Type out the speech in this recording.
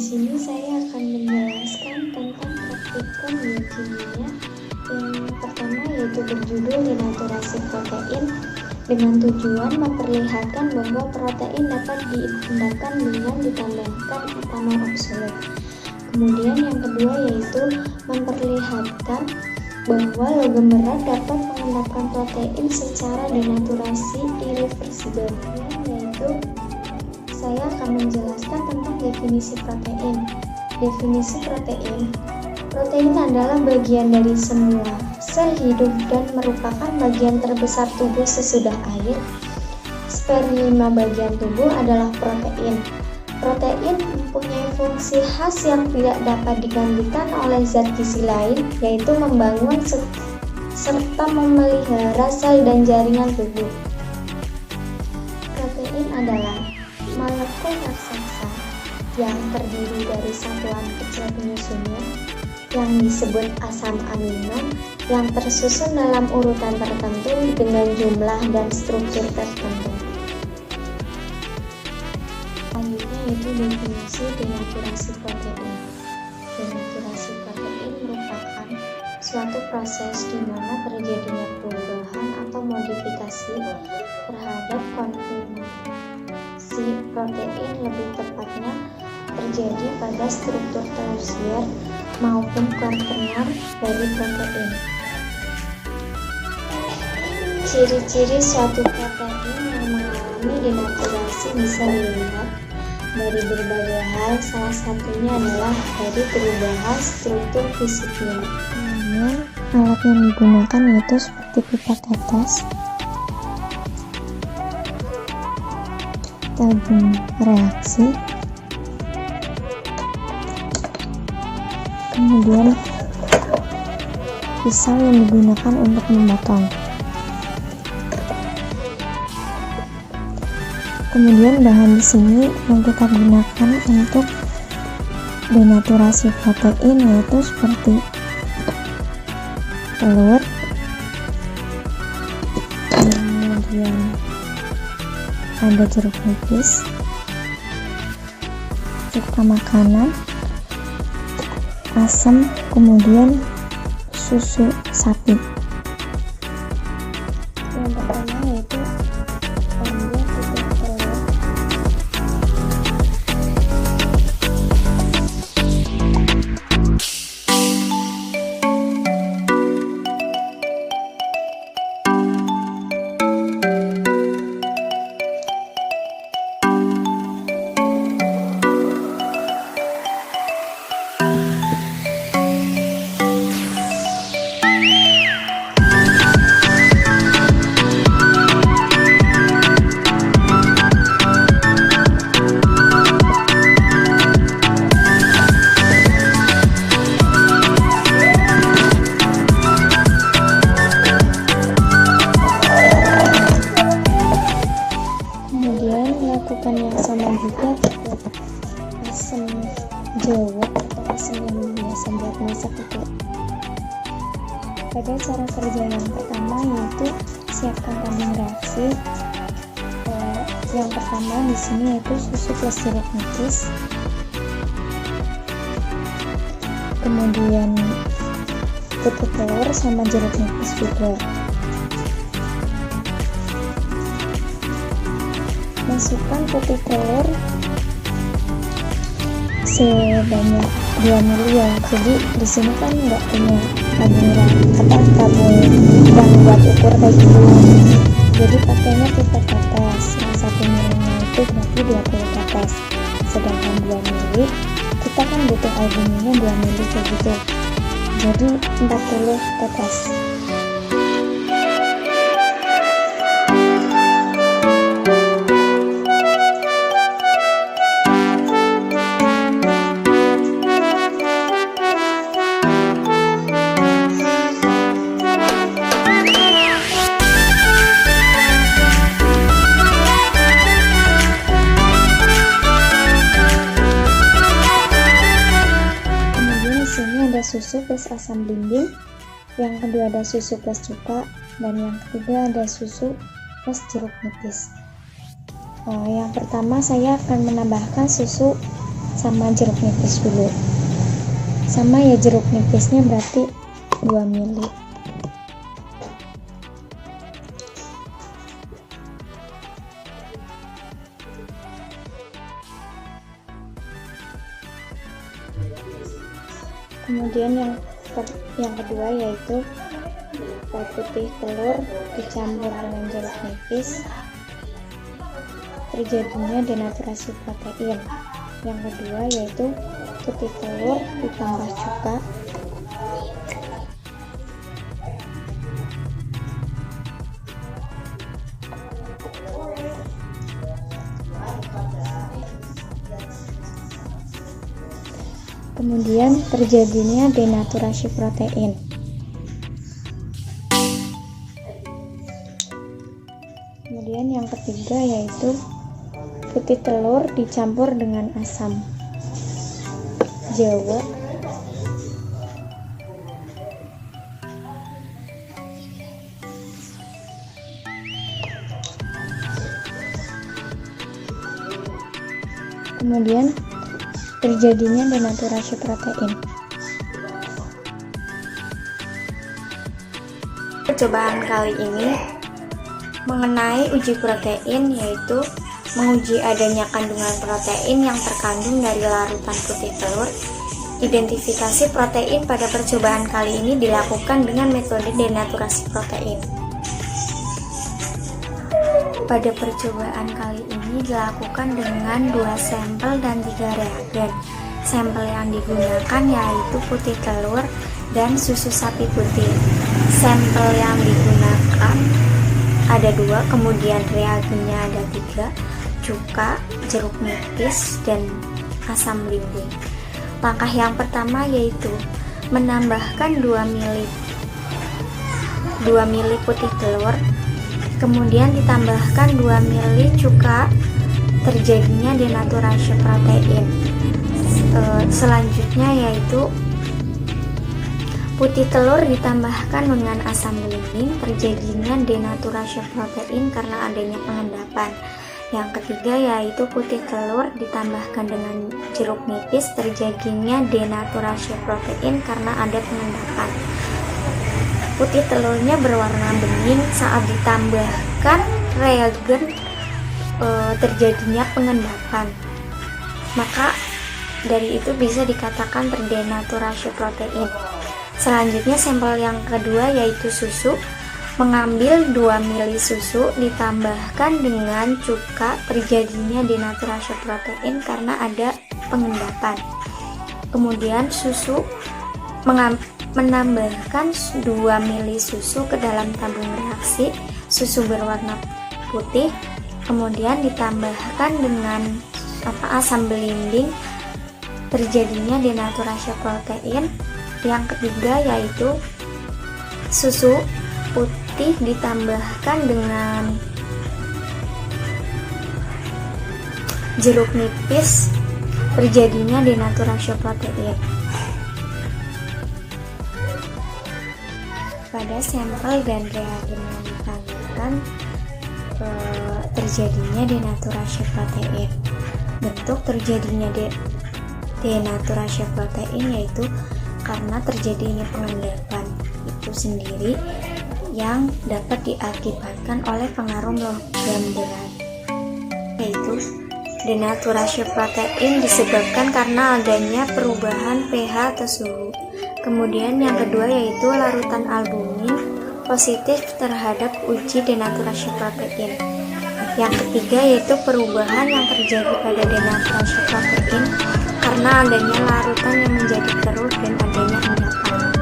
sini saya akan menjelaskan tentang praktikum biokimia yang pertama, yaitu berjudul denaturasi protein, dengan tujuan memperlihatkan bahwa protein dapat diindahkan dengan ditambahkan etanol absolut. Kemudian yang kedua yaitu memperlihatkan bahwa logam berat dapat mengendapkan protein secara denaturasi irreversibel, yaitu saya akan menjelaskan tentang definisi protein. Definisi protein. Protein adalah bagian dari semua sel hidup dan merupakan bagian terbesar tubuh sesudah air. Seperlima bagian tubuh adalah protein. Protein mempunyai fungsi khas yang tidak dapat digantikan oleh zat gizi lain, yaitu membangun serta memelihara sel dan jaringan tubuh. Protein adalah molekul raksasa yang terdiri dari satuan kecil penyusunnya yang disebut asam amino yang tersusun dalam urutan tertentu dengan jumlah dan struktur tertentu. Selanjutnya yaitu definisi denaturasi protein. Denaturasi protein merupakan suatu proses di mana terjadinya perubahan atau modifikasi terhadap konfigurasi protein, lebih tepatnya terjadi pada struktur tersier maupun quaternar dari protein. Ciri-ciri suatu protein yang mengalami denaturasi bisa dilihat dari berbagai hal, salah satunya adalah dari perubahan struktur fisiknya. Kemudian alat yang digunakan yaitu seperti pipa tetes, tabung reaksi, kemudian pisau yang digunakan untuk memotong. Kemudian bahan di sini yang kita gunakan untuk denaturasi protein yaitu seperti telur, kemudian ada jeruk nipis, cuka makanan, asam, kemudian susu sapi. Yang pertama yaitu ambil titik telur. Lakukan yang sama juga untuk asam jeruat atau asam yang biasa buat masak itu. Pada cara kerja yang pertama yaitu siapkan tabung reaksi. Yang pertama di sini yaitu susu plus jeruk nipis. Kemudian putih telur sama jeruk nipis juga. Masukkan putih telur sebanyak 2 ml ya. Jadi di sini kan nggak punya tabung yang buat ukur kayak gitu. Jadi pakainya pipa tetes. Yang 1 ml itu berarti 20 tetes. Sedangkan 2 ml kita kan butuh albumnya 2 ml kayak gitu. Jadi 40 tetes. Susu plus asam binding, yang kedua ada susu plus cuka, dan yang ketiga ada susu plus jeruk nipis. Yang pertama saya akan menambahkan susu sama jeruk nipis dulu. Sama ya, jeruk nipisnya berarti 2 mili. Kemudian yang kedua yaitu putih telur dicampur dengan jeruk nipis, terjadinya denaturasi protein. Yang kedua yaitu putih telur ditambah cuka, kemudian terjadinya denaturasi protein. Kemudian yang ketiga yaitu putih telur dicampur dengan asam jawa, kemudian terjadinya denaturasi protein. Percobaan kali ini mengenai uji protein, yaitu menguji adanya kandungan protein yang terkandung dari larutan putih telur. Identifikasi protein pada percobaan kali ini dilakukan dengan metode denaturasi protein. Pada percobaan kali ini dilakukan dengan 2 sampel dan 3 reagen. Sampel yang digunakan yaitu putih telur dan susu sapi putih. Sampel yang digunakan ada 2, kemudian reagennya ada 3, cuka, jeruk nipis, dan asam lambung. Langkah yang pertama yaitu menambahkan 2 mili putih telur, kemudian ditambahkan 2 mili cuka, terjadinya denaturasi protein. Selanjutnya yaitu putih telur ditambahkan dengan asam belimbing, terjadinya denaturasi protein karena adanya pengendapan. Yang ketiga yaitu putih telur ditambahkan dengan jeruk nipis, terjadinya denaturasi protein karena ada pengendapan. Putih telurnya berwarna bening, saat ditambahkan reagen terjadinya pengendapan. Maka dari itu bisa dikatakan terdenaturasi protein. Selanjutnya sampel yang kedua yaitu susu. Mengambil 2 mili susu ditambahkan dengan cuka, terjadinya denaturasi protein karena ada pengendapan. Kemudian susu menambahkan 2 mili susu ke dalam tabung reaksi, susu berwarna putih, kemudian ditambahkan dengan asam belimbing, terjadinya denaturasi protein. Yang ketiga yaitu susu putih ditambahkan dengan jeruk nipis, terjadinya denaturasi protein. Pada sampel dan reagen yang ditambahkan terjadinya denaturasi protein. Bentuk terjadinya denaturasi protein yaitu karena terjadinya pengendapan itu sendiri yang dapat diakibatkan oleh pengaruh logam berat, yaitu denaturasi protein disebabkan karena adanya perubahan pH atau suhu. Kemudian yang kedua yaitu larutan albumin positif terhadap uji denaturasi protein. Yang ketiga yaitu perubahan yang terjadi pada denaturasi protein karena adanya larutan yang menjadi keruh dan adanya endapan.